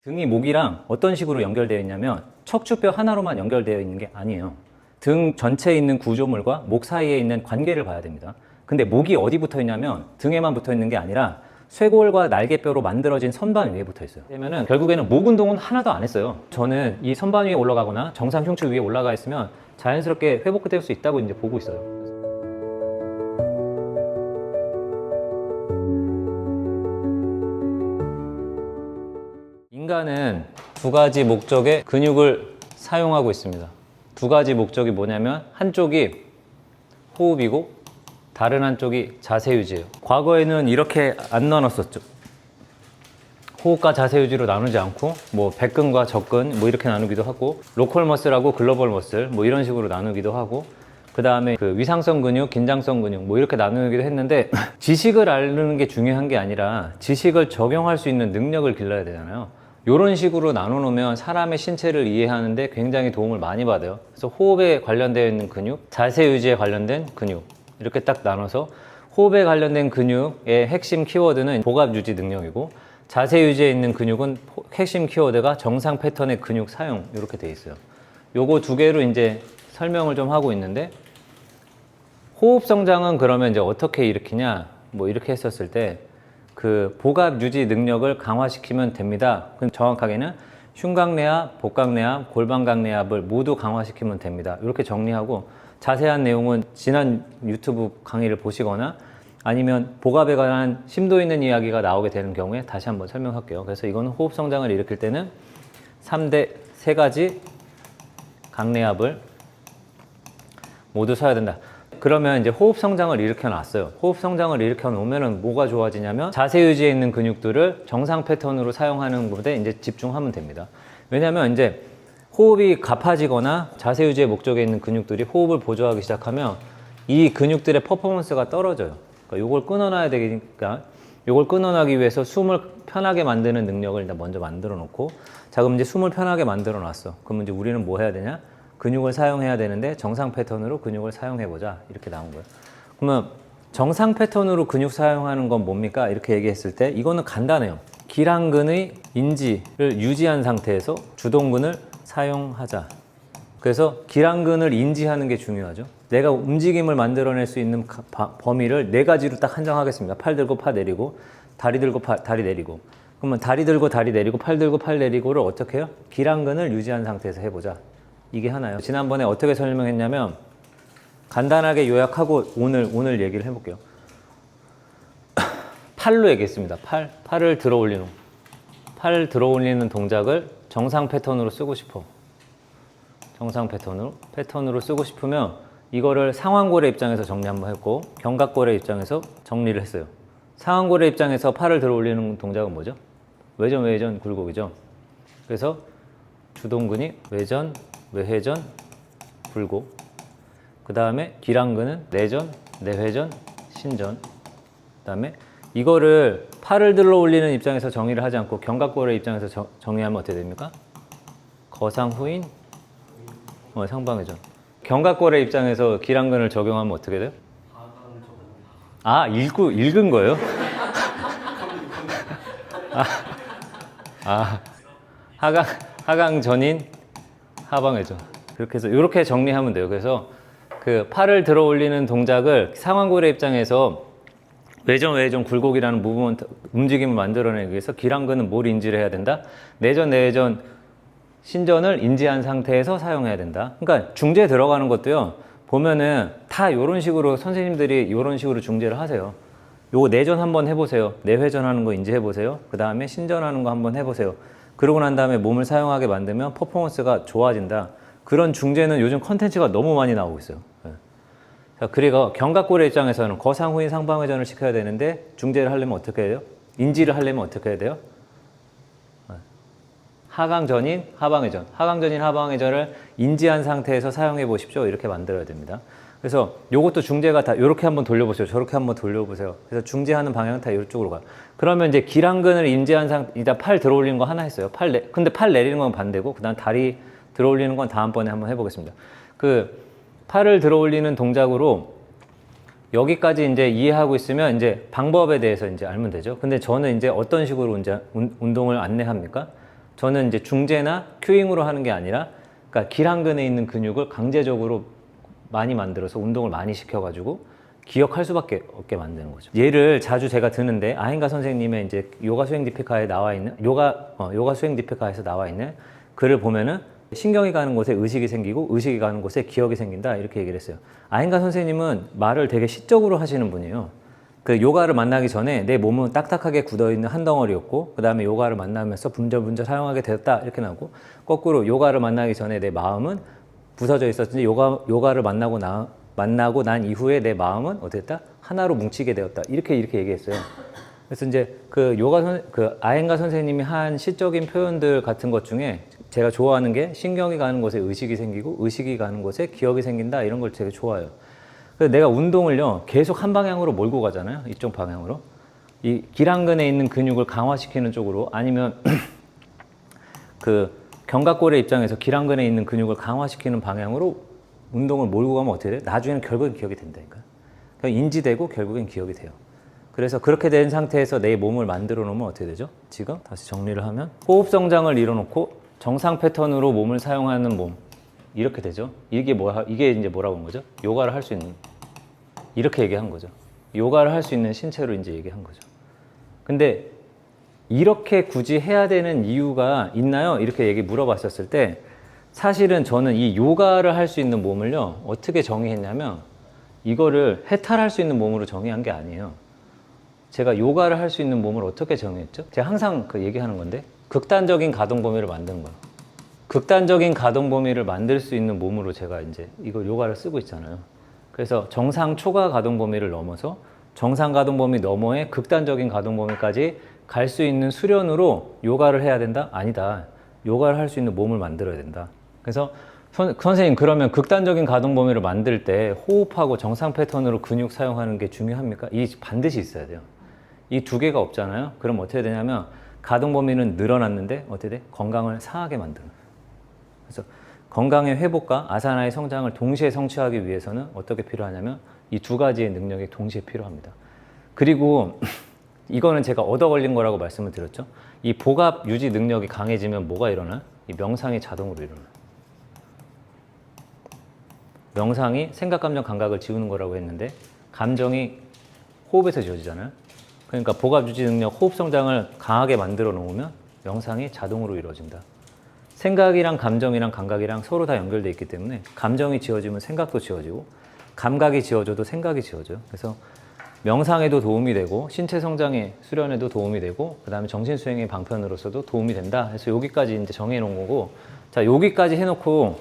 등이 목이랑 어떤 식으로 연결되어 있냐면 척추뼈 하나로만 연결되어 있는 게 아니에요. 등 전체에 있는 구조물과 목 사이에 있는 관계를 봐야 됩니다. 근데 목이 어디 붙어 있냐면 등에만 붙어 있는 게 아니라 쇄골과 날개뼈로 만들어진 선반 위에 붙어 있어요. 그러면은 결국에는 목 운동은 하나도 안 했어요. 저는 이 선반 위에 올라가거나 정상 흉추 위에 올라가 있으면 자연스럽게 회복될 수 있다고 이제 보고 있어요. 인간은 두 가지 목적의 근육을 사용하고 있습니다. 두 가지 목적이 뭐냐면 한쪽이 호흡이고 다른 한쪽이 자세 유지예요. 과거에는 이렇게 안 나눴었죠. 호흡과 자세 유지로 나누지 않고 뭐 백근과 접근 뭐 이렇게 나누기도 하고 로컬 머슬하고 글로벌 머슬 뭐 이런 식으로 나누기도 하고 그 다음에 그 위상성 근육, 긴장성 근육 뭐 이렇게 나누기도 했는데 지식을 아는 게 중요한 게 아니라 지식을 적용할 수 있는 능력을 길러야 되잖아요. 이런 식으로 나눠놓으면 사람의 신체를 이해하는데 굉장히 도움을 많이 받아요. 그래서 호흡에 관련되어 있는 근육, 자세 유지에 관련된 근육 이렇게 딱 나눠서 호흡에 관련된 근육의 핵심 키워드는 복압 유지 능력이고 자세 유지에 있는 근육은 핵심 키워드가 정상 패턴의 근육 사용 이렇게 돼 있어요. 요거 두 개로 이제 설명을 좀 하고 있는데 호흡 성장은 그러면 이제 어떻게 일으키냐 뭐 이렇게 했었을 때 그 복압 유지 능력을 강화시키면 됩니다. 정확하게는 흉곽내압, 복강내압, 골반강내압을 모두 강화시키면 됩니다. 이렇게 정리하고 자세한 내용은 지난 유튜브 강의를 보시거나 아니면 복압에 관한 심도 있는 이야기가 나오게 되는 경우에 다시 한번 설명할게요. 그래서 이거는 호흡 성장을 일으킬 때는 3대 세 가지 강내압을 모두 써야 된다. 그러면 이제 호흡 성장을 일으켜 놨어요. 호흡 성장을 일으켜 놓으면 뭐가 좋아지냐면 자세 유지에 있는 근육들을 정상 패턴으로 사용하는 것에 이제 집중하면 됩니다. 왜냐면 이제 호흡이 가파지거나 자세 유지의 목적에 있는 근육들이 호흡을 보조하기 시작하면 이 근육들의 퍼포먼스가 떨어져요. 그러니까 이걸 끊어놔야 되니까 이걸 끊어나기 위해서 숨을 편하게 만드는 능력을 일단 먼저 만들어 놓고 자 그럼 이제 숨을 편하게 만들어 놨어. 그러면 이제 우리는 뭐 해야 되냐? 근육을 사용해야 되는데 정상 패턴으로 근육을 사용해보자 이렇게 나온 거예요. 그러면 정상 패턴으로 근육 사용하는 건 뭡니까? 이렇게 얘기했을 때 이거는 간단해요. 기랑근의 인지를 유지한 상태에서 주동근을 사용하자. 그래서 기랑근을 인지하는 게 중요하죠. 내가 움직임을 만들어낼 수 있는 범위를 네 가지로 딱 한정하겠습니다. 팔 들고 팔 내리고 다리 들고 다리 내리고 그러면 다리 들고 다리 내리고 팔 들고 팔 내리고를 어떻게 해요? 기랑근을 유지한 상태에서 해보자. 이게 하나요. 지난번에 어떻게 설명했냐면 간단하게 요약하고 오늘 얘기를 해볼게요. 팔로 얘기했습니다. 팔을 들어 올리는 팔 들어 올리는 동작을 정상 패턴으로 쓰고 싶어. 정상 패턴으로 쓰고 싶으면 이거를 상완골의 입장에서 정리 한번 했고 견갑골의 입장에서 정리를 했어요. 상완골의 입장에서 팔을 들어 올리는 동작은 뭐죠? 외전 굴곡이죠. 그래서 주동근이 외전 외회전, 굴곡. 그 다음에 기랑근은 내전, 내회전, 신전. 그 다음에 이거를 팔을 들어 올리는 입장에서 정의를 하지 않고 견갑골의 입장에서 정의하면 어떻게 됩니까? 거상후인, 상방회전. 견갑골의 입장에서 기랑근을 적용하면 어떻게 돼요? 아, 읽은 거예요? 하강 전인, 하방회전. 그렇게 해서 이렇게 정리하면 돼요. 그래서 그 팔을 들어 올리는 동작을 상완골의 입장에서 외전 굴곡이라는 무브먼트 움직임을 만들어내기 위해서 기랑근은 뭘 인지를 해야 된다? 내전 내외전 신전을 인지한 상태에서 사용해야 된다. 그러니까 중재 들어가는 것도요. 보면은 다 이런 식으로 선생님들이 이런 식으로 중재를 하세요. 요거 내전 한번 해보세요. 내회전 하는 거 인지해 보세요. 그 다음에 신전하는 거 한번 해보세요. 그러고 난 다음에 몸을 사용하게 만들면 퍼포먼스가 좋아진다. 그런 중재는 요즘 컨텐츠가 너무 많이 나오고 있어요. 자, 그리고 견갑골의 입장에서는 거상후인 상방회전을 시켜야 되는데 중재를 하려면 어떻게 해야 돼요? 인지를 하려면 어떻게 해야 돼요? 하강전인 하방회전. 하강전인 하방회전을 인지한 상태에서 사용해 보십시오. 이렇게 만들어야 됩니다. 그래서 요것도 중재가 다 이렇게 한번 돌려보세요. 저렇게 한번 돌려보세요. 그래서 중재하는 방향은 다 이쪽으로 가요. 그러면 이제 기랑근을 인지한 일단 팔 들어 올리는 거 하나 했어요. 근데 팔 내리는 건 반대고, 그 다음 다리 들어 올리는 건 다음번에 한번 해보겠습니다. 그 팔을 들어 올리는 동작으로 여기까지 이제 이해하고 있으면 이제 방법에 대해서 이제 알면 되죠. 근데 저는 이제 어떤 식으로 이제 운동을 안내합니까? 저는 이제 중재나 큐잉으로 하는 게 아니라 그러니까 길한근에 있는 근육을 강제적으로 많이 만들어서 운동을 많이 시켜가지고 기억할 수밖에 없게 만드는 거죠. 예를 자주 제가 드는데 아행가 선생님의 이제 요가 수행 디피카에 나와 있는 요가 수행 디피카에서 나와 있는 글을 보면은 신경이 가는 곳에 의식이 생기고 의식이 가는 곳에 기억이 생긴다 이렇게 얘기를 했어요. 아행가 선생님은 말을 되게 시적으로 하시는 분이에요. 그 요가를 만나기 전에 내 몸은 딱딱하게 굳어있는 한 덩어리였고 그 다음에 요가를 만나면서 분절분절 사용하게 되었다 이렇게 나오고 거꾸로 요가를 만나기 전에 내 마음은 부서져 있었는지 요가를 만나고 난 이후에 내 마음은 어떻게 됐다? 하나로 뭉치게 되었다 이렇게 얘기했어요. 그래서 이제 그 아행가 선생님이 한 시적인 표현들 같은 것 중에 제가 좋아하는 게 신경이 가는 곳에 의식이 생기고 의식이 가는 곳에 기억이 생긴다 이런 걸 되게 좋아해요. 그래서 내가 운동을요 계속 한 방향으로 몰고 가잖아요. 이쪽 방향으로 이 길한근에 있는 근육을 강화시키는 쪽으로 아니면 그 견갑골의 입장에서 길한근에 있는 근육을 강화시키는 방향으로 운동을 몰고 가면 어떻게 돼요? 나중에는 결국엔 기억이 된다니까요. 그러니까 인지되고 결국엔 기억이 돼요. 그래서 그렇게 된 상태에서 내 몸을 만들어 놓으면 어떻게 되죠? 지금 다시 정리를 하면 호흡 성장을 이뤄놓고 정상 패턴으로 몸을 사용하는 몸 이렇게 되죠. 이게 이제 뭐라고 한 거죠? 요가를 할 수 있는 이렇게 얘기한 거죠. 요가를 할 수 있는 신체로 이제 얘기한 거죠. 근데 이렇게 굳이 해야 되는 이유가 있나요? 이렇게 물어봤었을 때 사실은 저는 이 요가를 할 수 있는 몸을요 어떻게 정의했냐면 이거를 해탈할 수 있는 몸으로 정의한 게 아니에요. 제가 요가를 할 수 있는 몸을 어떻게 정의했죠? 제가 항상 그 얘기하는 건데 극단적인 가동 범위를 만드는 거예요. 극단적인 가동 범위를 만들 수 있는 몸으로 제가 이제 이거 요가를 쓰고 있잖아요. 그래서 정상 초과 가동 범위를 넘어서 정상 가동 범위 너머의 극단적인 가동 범위까지 갈 수 있는 수련으로 요가를 해야 된다? 아니다. 요가를 할 수 있는 몸을 만들어야 된다. 그래서 선생님 그러면 극단적인 가동 범위를 만들 때 호흡하고 정상 패턴으로 근육 사용하는 게 중요합니까? 이 반드시 있어야 돼요. 이 두 개가 없잖아요. 그럼 어떻게 되냐면 가동 범위는 늘어났는데 어떻게 돼? 건강을 상하게 만드는. 그래서 건강의 회복과 아사나의 성장을 동시에 성취하기 위해서는 어떻게 필요하냐면 이 두 가지의 능력이 동시에 필요합니다. 그리고 이거는 제가 얻어 걸린 거라고 말씀을 드렸죠. 이 복압 유지 능력이 강해지면 뭐가 일어나요? 이 명상이 자동으로 일어나요. 명상이 생각, 감정, 감각을 지우는 거라고 했는데 감정이 호흡에서 지워지잖아요. 그러니까 복압 유지 능력, 호흡 성장을 강하게 만들어 놓으면 명상이 자동으로 이루어진다. 생각이랑 감정이랑 감각이랑 서로 다 연결되어 있기 때문에 감정이 지워지면 생각도 지워지고 감각이 지워져도 생각이 지워져요. 그래서 명상에도 도움이 되고 신체 성장의 수련에도 도움이 되고 그 다음에 정신 수행의 방편으로서도 도움이 된다. 해서 여기까지 이제 정해 놓은 거고, 자 여기까지 해놓고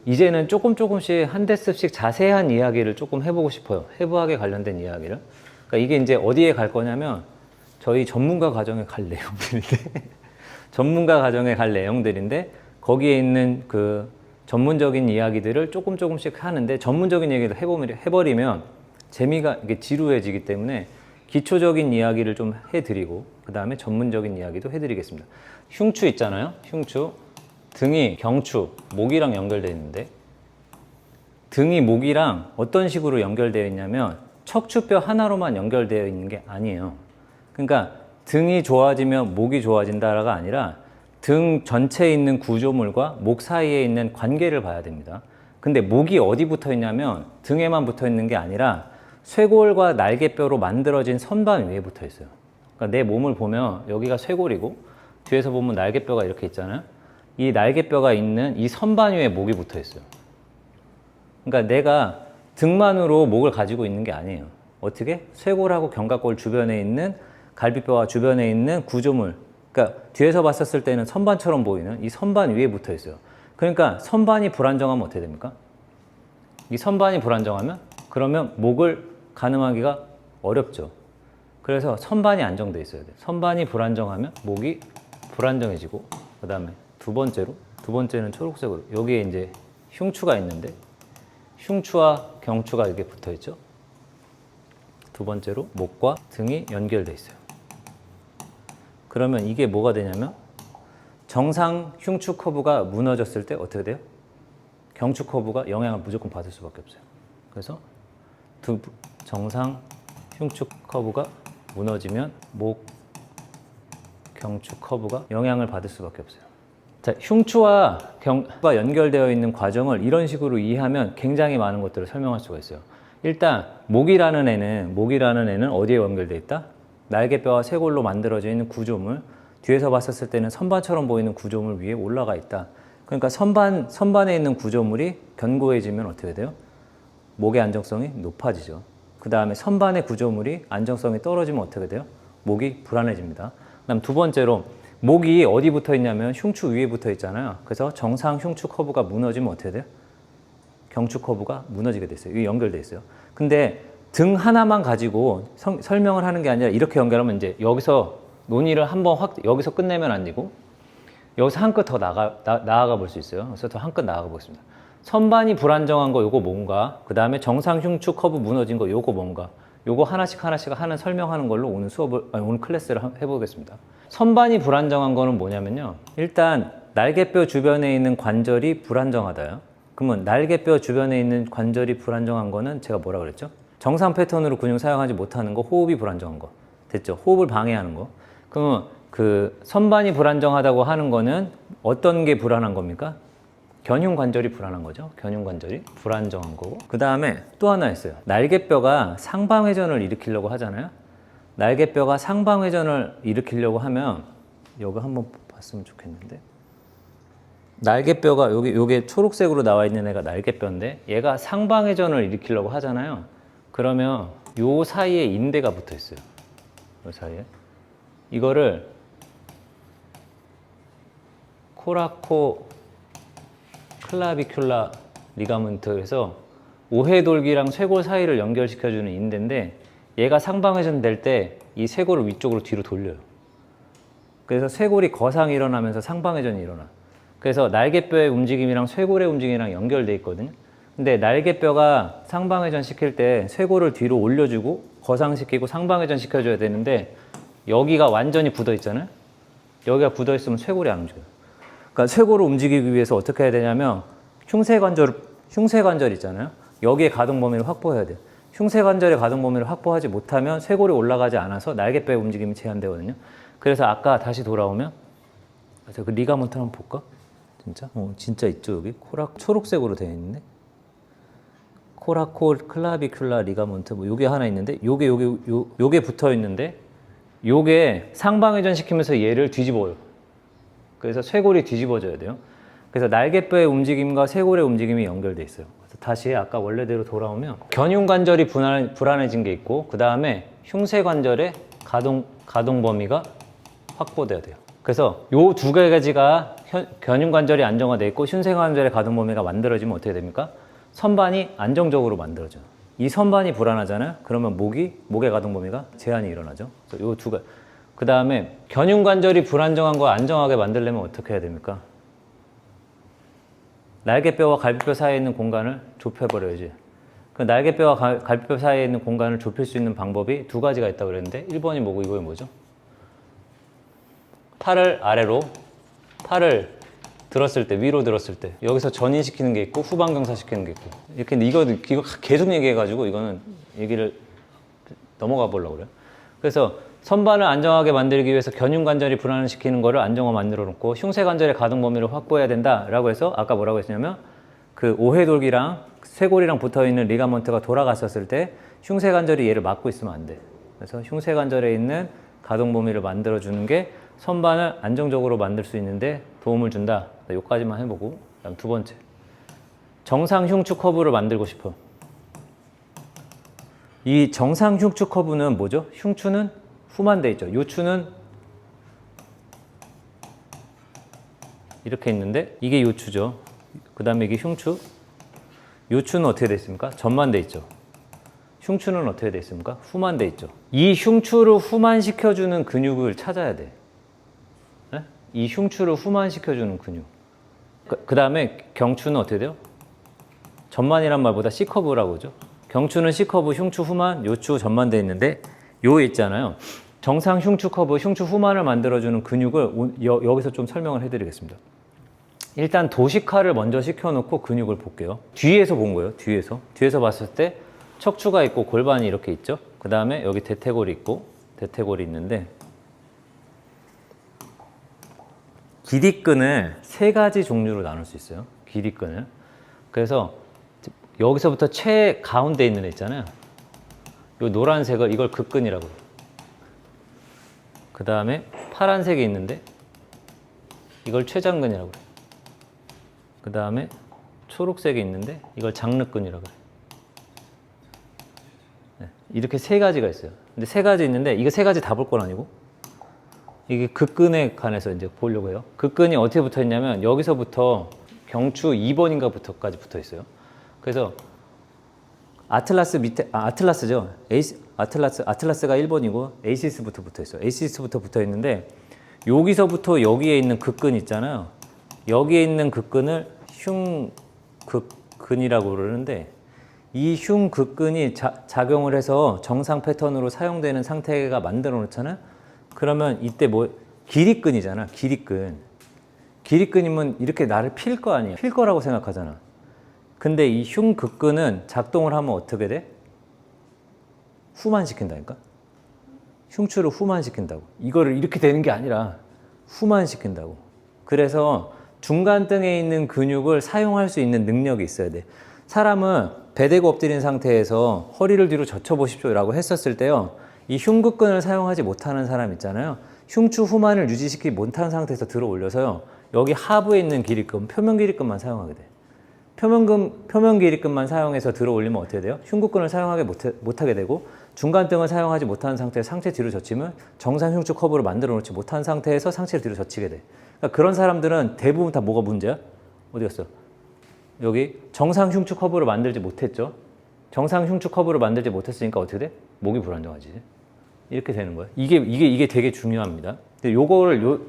이제는 조금씩 한 대씩 자세한 이야기를 조금 해보고 싶어요. 해부학에 관련된 이야기를. 그러니까 이게 이제 어디에 갈 거냐면 저희 전문가 과정에 갈 내용들인데 전문가 과정에 갈 내용들인데 거기에 있는 그 전문적인 이야기들을 조금씩 하는데 전문적인 얘기를 해버리면 재미가 이게 지루해지기 때문에 기초적인 이야기를 좀 해드리고 그 다음에 전문적인 이야기도 해드리겠습니다. 흉추 있잖아요. 흉추. 등이 경추, 목이랑 연결되어 있는데 등이 목이랑 어떤 식으로 연결되어 있냐면 척추뼈 하나로만 연결되어 있는 게 아니에요. 그러니까 등이 좋아지면 목이 좋아진다가 아니라 등 전체에 있는 구조물과 목 사이에 있는 관계를 봐야 됩니다. 근데 목이 어디 붙어 있냐면 등에만 붙어 있는 게 아니라 쇄골과 날개뼈로 만들어진 선반 위에 붙어 있어요. 그러니까 내 몸을 보면 여기가 쇄골이고 뒤에서 보면 날개뼈가 이렇게 있잖아요. 이 날개뼈가 있는 이 선반 위에 목이 붙어 있어요. 그러니까 내가 등만으로 목을 가지고 있는 게 아니에요. 어떻게? 쇄골하고 견갑골 주변에 있는 갈비뼈와 주변에 있는 구조물, 그러니까 뒤에서 봤었을 때는 선반처럼 보이는 이 선반 위에 붙어 있어요. 그러니까 선반이 불안정하면 어떻게 됩니까? 이 선반이 불안정하면 그러면 목을 가늠하기가 어렵죠. 그래서 선반이 안정돼 있어야 돼요. 선반이 불안정하면 목이 불안정해지고 그 다음에 두 번째는 초록색으로 여기에 이제 흉추가 있는데 흉추와 경추가 이렇게 붙어 있죠. 두 번째로 목과 등이 연결돼 있어요. 그러면 이게 뭐가 되냐면 정상 흉추 커브가 무너졌을 때 어떻게 돼요? 경추 커브가 영향을 무조건 받을 수밖에 없어요. 그래서 정상 흉추 커브가 무너지면 목, 경추 커브가 영향을 받을 수밖에 없어요. 자, 흉추와 경과 연결되어 있는 과정을 이런 식으로 이해하면 굉장히 많은 것들을 설명할 수가 있어요. 일단 목이라는 애는 어디에 연결되어 있다? 날개뼈와 쇄골로 만들어져 있는 구조물, 뒤에서 봤었을 때는 선반처럼 보이는 구조물 위에 올라가 있다. 그러니까 선반에 있는 구조물이 견고해지면 어떻게 돼요? 목의 안정성이 높아지죠. 그 다음에 선반의 구조물이 안정성이 떨어지면 어떻게 돼요? 목이 불안해집니다. 그다음 두 번째로 목이 어디 붙어 있냐면 흉추 위에 붙어 있잖아요. 그래서 정상 흉추 커브가 무너지면 어떻게 돼요? 경추 커브가 무너지게 돼 있어요. 이게 연결돼 있어요. 근데 등 하나만 가지고 설명을 하는 게 아니라 이렇게 연결하면 이제 여기서 논의를 한번 여기서 끝내면 안 되고 여기서 한 끗 더 나아가 볼 수 있어요. 그래서 더 한 끗 나아가 보겠습니다. 선반이 불안정한 거 요거 뭔가, 그 다음에 정상 흉추 커브 무너진 거 요거 뭔가, 요거 하나씩 하는 설명하는 걸로 오늘 클래스를 해보겠습니다. 선반이 불안정한 거는 뭐냐면요. 일단 날개뼈 주변에 있는 관절이 불안정하다요. 그러면 날개뼈 주변에 있는 관절이 불안정한 거는 제가 뭐라 그랬죠? 정상 패턴으로 근육 사용하지 못하는 거, 호흡이 불안정한 거. 됐죠? 호흡을 방해하는 거. 그러면 그 선반이 불안정하다고 하는 거는 어떤 게 불안한 겁니까? 견흉 관절이 불안한 거죠. 견흉 관절이 불안정한 거고. 그 다음에 또 하나 있어요. 날개뼈가 상방회전을 일으키려고 하잖아요. 날개뼈가 상방회전을 일으키려고 하면 여기 한번 봤으면 좋겠는데, 날개뼈가 요게 초록색으로 나와 있는 애가 날개뼈인데 얘가 상방회전을 일으키려고 하잖아요. 그러면 요 사이에 인대가 붙어 있어요. 요 사이에. 이거를 코라코 클라비큘라 리가먼트에서 오해돌기랑 쇄골 사이를 연결시켜주는 인대인데 얘가 상방회전 될 때 이 쇄골을 위쪽으로 뒤로 돌려요. 그래서 쇄골이 거상이 일어나면서 상방회전이 일어나. 그래서 날개뼈의 움직임이랑 쇄골의 움직임이랑 연결돼 있거든요. 근데 날개뼈가 상방회전 시킬 때 쇄골을 뒤로 올려주고 거상시키고 상방회전 시켜줘야 되는데 여기가 완전히 굳어 있잖아요. 여기가 굳어 있으면 쇄골이 안 움직여요. 그러니까 쇄골을 움직이기 위해서 어떻게 해야 되냐면 흉쇄관절 있잖아요. 여기에 가동 범위를 확보해야 돼요. 흉쇄관절의 가동 범위를 확보하지 못하면 쇄골이 올라가지 않아서 날개뼈의 움직임이 제한되거든요. 그래서 아까 다시 돌아오면 그 리가먼트 한번 볼까? 진짜? 진짜 있죠 여기? 초록색으로 되어 있는데 코라코 클라비큘라 리가먼트 뭐 요게 하나 있는데 요게 붙어 있는데 요게 상방회전 시키면서 얘를 뒤집어요. 그래서 쇄골이 뒤집어져야 돼요. 그래서 날개뼈의 움직임과 쇄골의 움직임이 연결돼 있어요. 그래서 다시 아까 원래대로 돌아오면 견흉관절이 불안해진 게 있고 그 다음에 흉쇄관절의 가동 범위가 확보돼야 돼요. 그래서 요 두 가지가 견흉관절이 안정화돼 있고 흉쇄관절의 가동 범위가 만들어지면 어떻게 됩니까? 선반이 안정적으로 만들어져요. 이 선반이 불안하잖아요. 그러면 목의 가동 범위가 제한이 일어나죠. 그래서 요 두 가지. 그 다음에 견흉관절이 불안정한 거 안정하게 만들려면 어떻게 해야 됩니까? 날개뼈와 갈비뼈 사이에 있는 공간을 좁혀버려야지. 그 날개뼈와 갈비뼈 사이에 있는 공간을 좁힐 수 있는 방법이 두 가지가 있다고 그랬는데 1번이 뭐고 2번이 뭐죠? 팔을 아래로, 팔을 들었을 때, 위로 들었을 때 여기서 전인시키는 게 있고 후방경사시키는 게 있고 이렇게 이거 계속 얘기해가지고 이거는 얘기를 넘어가 보려고 그래요. 그래서 선반을 안정하게 만들기 위해서 견흉관절이 불안시키는 거를 안정화 만들어 놓고 흉쇄관절의 가동 범위를 확보해야 된다라고 해서 아까 뭐라고 했냐면 그 오해돌기랑 쇄골이랑 붙어있는 리가먼트가 돌아갔었을 때 흉쇄관절이 얘를 막고 있으면 안 돼. 그래서 흉쇄관절에 있는 가동 범위를 만들어 주는 게 선반을 안정적으로 만들 수 있는데 도움을 준다. 여기까지만 해보고 그다음 두 번째 정상 흉추 커브를 만들고 싶어. 이 정상 흉추 커브는 뭐죠? 흉추는 후만 돼 있죠. 요추는 이렇게 있는데 이게 요추죠. 그 다음에 이게 흉추. 요추는 어떻게 돼 있습니까? 전만 돼 있죠. 흉추는 어떻게 돼 있습니까? 후만 돼 있죠. 이 흉추를 후만시켜주는 근육을 찾아야 돼. 네? 이 흉추를 후만시켜주는 근육. 그 다음에 경추는 어떻게 돼요? 전만이란 말보다 C커브라고 그러죠. 경추는 C커브, 흉추 후만, 요추 전만 돼 있는데 요 있잖아요. 정상 흉추 커브, 흉추 후만을 만들어주는 근육을 여기서 좀 설명을 해드리겠습니다. 일단 도식화를 먼저 시켜놓고 근육을 볼게요. 뒤에서 본 거예요. 뒤에서 봤을 때 척추가 있고 골반이 이렇게 있죠. 그 다음에 여기 대퇴골이 있고 대퇴골이 있는데 길이끈을 세 가지 종류로 나눌 수 있어요. 길이끈을. 그래서 여기서부터 최 가운데 있는 애 있잖아요. 이 노란색을 이걸 극끈이라고 해요. 그 다음에 파란색이 있는데 이걸 최장근이라고 해요. 그 다음에 초록색이 있는데 이걸 장르끈이라고 해요. 네, 이렇게 세 가지가 있어요. 근데 세 가지 있는데 이거 세 가지 다 볼 건 아니고 이게 극근에 관해서 이제 보려고 해요. 극근이 어떻게 붙어 있냐면 여기서부터 경추 2번인가부터까지 붙어 있어요. 그래서 아틀라스 밑에 아틀라스죠. 아틀라스가 1번이고 에이시스부터 붙어 있어요. 에이시스부터 붙어 있는데 여기서부터 여기에 있는 극근 있잖아요. 여기에 있는 극근을 흉극근이라고 그러는데 이 흉극근이 작용을 해서 정상 패턴으로 사용되는 상태가 만들어 놓잖아요. 그러면 이때 뭐 길이끈이잖아. 길이끈이면 이렇게 나를 필 거 아니에요. 필 거라고 생각하잖아. 근데 이 흉극근은 작동을 하면 어떻게 돼? 후만시킨다니까. 흉추를 후만시킨다고. 이거를 이렇게 되는 게 아니라 후만시킨다고. 그래서 중간등에 있는 근육을 사용할 수 있는 능력이 있어야 돼. 사람은 배대고 엎드린 상태에서 허리를 뒤로 젖혀 보십시오 라고 했었을 때요. 이 흉극근을 사용하지 못하는 사람 있잖아요. 흉추 후만을 유지시키지 못한 상태에서 들어 올려서요. 여기 하부에 있는 길이끈, 표면 길이끈만 사용하게 돼. 표면 길이끈만 사용해서 들어 올리면 어떻게 돼요? 흉극근을 사용하게 못하게 되고 중간등을 사용하지 못하는 상태에서 상체 뒤로 젖히면 정상 흉추 커브를 만들어 놓지 못한 상태에서 상체를 뒤로 젖히게 돼. 그러니까 그런 사람들은 대부분 다 뭐가 문제야? 어디 갔어? 여기 정상 흉추 커브를 만들지 못했죠. 정상 흉추 커브를 만들지 못했으니까 어떻게 돼? 목이 불안정하지. 이렇게 되는 거예요. 이게 되게 중요합니다. 요거를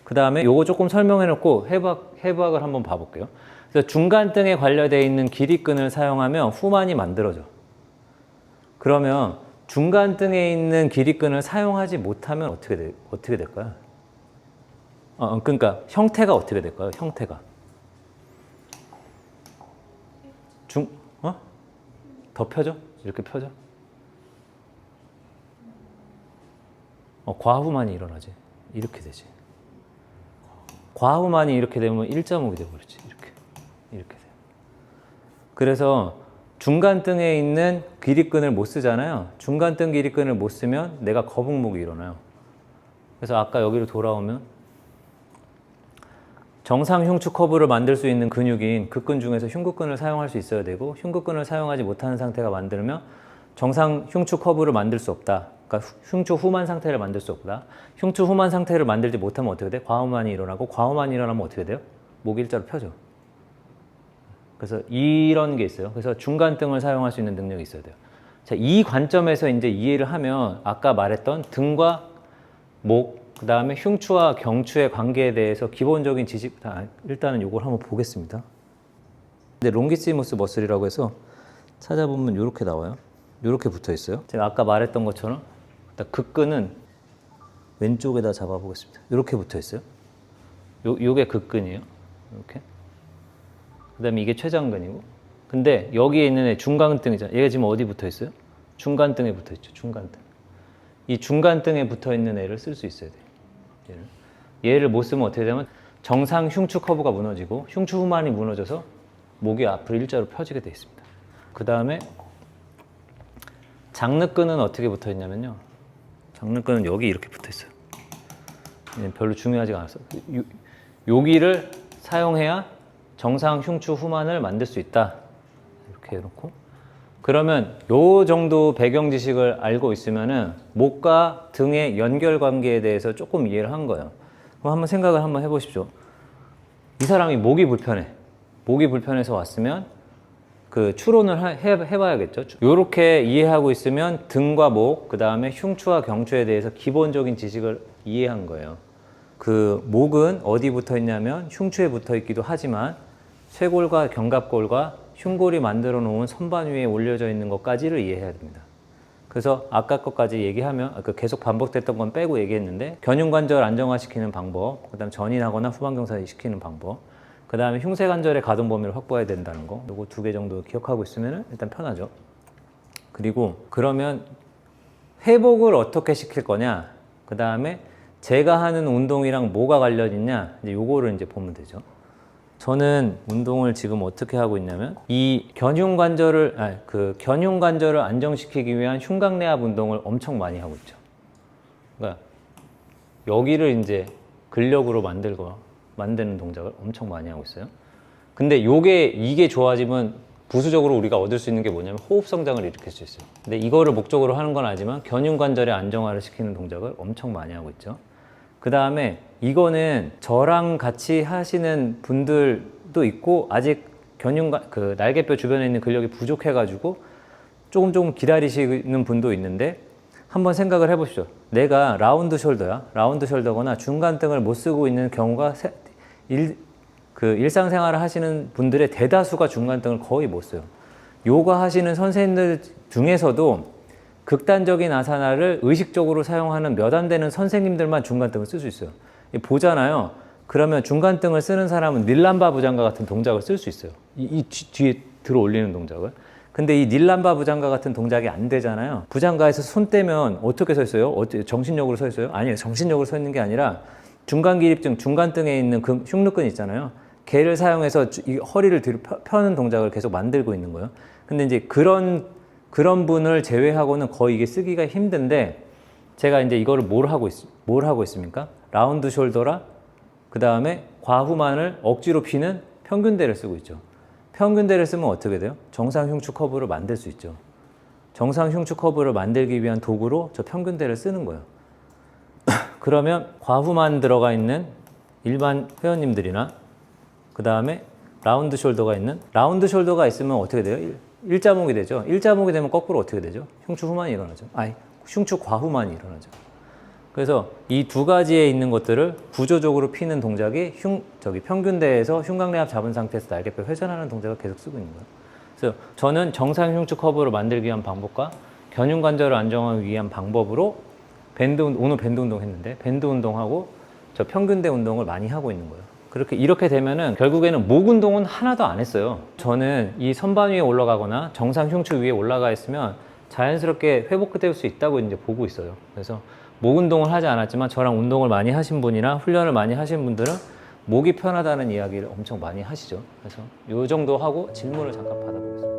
그 다음에 요거 조금 설명해 놓고 해부학을 한번 봐볼게요. 그래서 중간등에 관련되어 있는 길이끈을 사용하면 후만이 만들어져. 그러면 중간등에 있는 길이끈을 사용하지 못하면 어떻게 될까요? 그러니까 형태가 어떻게 될까요? 형태가 더 펴져? 이렇게 펴져? 과후만이 일어나지. 이렇게 되지. 과후만이 이렇게 되면 일자목이 되어버리지. 이렇게 돼요. 그래서 중간등에 있는 길이끈을 못 쓰잖아요. 중간등 길이끈을 못 쓰면 내가 거북목이 일어나요. 그래서 아까 여기로 돌아오면 정상 흉추 커브를 만들 수 있는 근육인 극근 중에서 흉극근을 사용할 수 있어야 되고 흉극근을 사용하지 못하는 상태가 만들면 정상 흉추 커브를 만들 수 없다. 그러니까 흉추 후만 상태를 만들 수 없다. 흉추 후만 상태를 만들지 못하면 어떻게 돼? 과후만이 일어나고 과후만이 일어나면 어떻게 돼요? 목이 일자로 펴져. 그래서 이런 게 있어요. 그래서 중간등을 사용할 수 있는 능력이 있어야 돼요. 자, 이 관점에서 이제 이해를 하면 아까 말했던 등과 목, 그 다음에 흉추와 경추의 관계에 대해서 기본적인 지식, 일단은 이걸 한번 보겠습니다. 근데 롱기시무스 머슬이라고 해서 찾아보면 이렇게 나와요. 이렇게 붙어 있어요. 제가 아까 말했던 것처럼 극근은 왼쪽에다 잡아보겠습니다. 이렇게 붙어 있어요. 요게 극근이에요. 이렇게. 그 다음에 이게 최장근이고. 근데 여기에 있는 애 중간등이잖아요. 얘가 지금 어디 붙어 있어요? 중간등에 붙어 있죠. 중간등. 이 중간등에 붙어 있는 애를 쓸 수 있어야 돼요. 얘를 못 쓰면 어떻게 되면 정상 흉추 커브가 무너지고 흉추 후만이 무너져서 목이 앞으로 일자로 펴지게 되어 있습니다. 그 다음에 장르끈은 어떻게 붙어 있냐면요. 장르끈은 여기 이렇게 붙어 있어요. 별로 중요하지가 않았어요. 여기를 사용해야 정상 흉추 후만을 만들 수 있다. 이렇게 해놓고 그러면 요 정도 배경 지식을 알고 있으면은 목과 등의 연결 관계에 대해서 조금 이해를 한 거예요. 그럼 한번 생각을 한번 해보십시오. 이 사람이 목이 불편해. 목이 불편해서 왔으면 그 추론을 해봐야겠죠. 이렇게 이해하고 있으면 등과 목, 그 다음에 흉추와 경추에 대해서 기본적인 지식을 이해한 거예요. 그 목은 어디 붙어 있냐면 흉추에 붙어 있기도 하지만 쇄골과 견갑골과 흉골이 만들어 놓은 선반 위에 올려져 있는 것까지를 이해해야 됩니다. 그래서 아까 것까지 얘기하면 계속 반복됐던 건 빼고 얘기했는데 견흉관절 안정화시키는 방법, 그 다음 전인하거나 후반경사 시키는 방법, 그 다음에 흉쇄관절의 가동 범위를 확보해야 된다는 거, 요거 2개 정도 기억하고 있으면 일단 편하죠. 그리고 그러면 회복을 어떻게 시킬 거냐, 그 다음에 제가 하는 운동이랑 뭐가 관련 있냐? 이제 요거를 이제 보면 되죠. 저는 운동을 지금 어떻게 하고 있냐면 이 견흉관절을 안정시키기 위한 흉곽내압 운동을 엄청 많이 하고 있죠. 그러니까 여기를 이제 근력으로 만드는 동작을 엄청 많이 하고 있어요. 근데 이게 좋아지면 부수적으로 우리가 얻을 수 있는 게 뭐냐면 호흡 성장을 일으킬 수 있어요. 근데 이거를 목적으로 하는 건 아니지만 견흉관절의 안정화를 시키는 동작을 엄청 많이 하고 있죠. 그 다음에 이거는 저랑 같이 하시는 분들도 있고 아직 날개뼈 주변에 있는 근력이 부족해가지고 조금 기다리시는 분도 있는데 한번 생각을 해보시죠. 내가 라운드 숄더거나 중간등을 못 쓰고 있는 경우가 일상생활을 하시는 분들의 대다수가 중간등을 거의 못 써요. 요가 하시는 선생님들 중에서도 극단적인 아사나를 의식적으로 사용하는 몇 안 되는 선생님들만 중간등을 쓸 수 있어요. 보잖아요. 그러면 중간등을 쓰는 사람은 닐람바 부장가 같은 동작을 쓸 수 있어요. 이 뒤에 들어 올리는 동작을. 근데 이 닐람바 부장가 같은 동작이 안 되잖아요. 부장가에서 손 떼면 어떻게 서 있어요? 정신력으로 서 있어요? 아니에요. 정신력으로 서 있는 게 아니라 중간기립증, 중간등에 있는 흉늑근 있잖아요. 걔를 사용해서 이 허리를 뒤로 펴는 동작을 계속 만들고 있는 거예요. 근데 이제 그런 분을 제외하고는 거의 이게 쓰기가 힘든데 제가 이제 이거를 뭘 하고 있습니까? 라운드 숄더라 그 다음에 과후만을 억지로 피는 평균대를 쓰고 있죠. 평균대를 쓰면 어떻게 돼요? 정상 흉추 커브를 만들 수 있죠. 정상 흉추 커브를 만들기 위한 도구로 저 평균대를 쓰는 거예요. 그러면 과후만 들어가 있는 일반 회원님들이나 그 다음에 라운드 숄더가 있으면 어떻게 돼요? 일자목이 되죠. 일자목이 되면 거꾸로 어떻게 되죠? 흉추 후만이 일어나죠. 흉추 과후만이 일어나죠. 그래서 이 두 가지에 있는 것들을 구조적으로 피는 동작이 평균대에서 흉곽내압 잡은 상태에서 날개뼈 회전하는 동작을 계속 쓰고 있는 거예요. 그래서 저는 정상 흉추 커브를 만들기 위한 방법과 견흉관절을 안정하기 위한 방법으로 오늘 밴드 운동 했는데 밴드 운동하고 저 평균대 운동을 많이 하고 있는 거예요. 이렇게 되면은 결국에는 목 운동은 하나도 안 했어요. 저는 이 선반 위에 올라가거나 정상 흉추 위에 올라가 있으면 자연스럽게 회복될 수 있다고 이제 보고 있어요. 그래서 목 운동을 하지 않았지만 저랑 운동을 많이 하신 분이나 훈련을 많이 하신 분들은 목이 편하다는 이야기를 엄청 많이 하시죠. 그래서 이 정도 하고 질문을 잠깐 받아보겠습니다.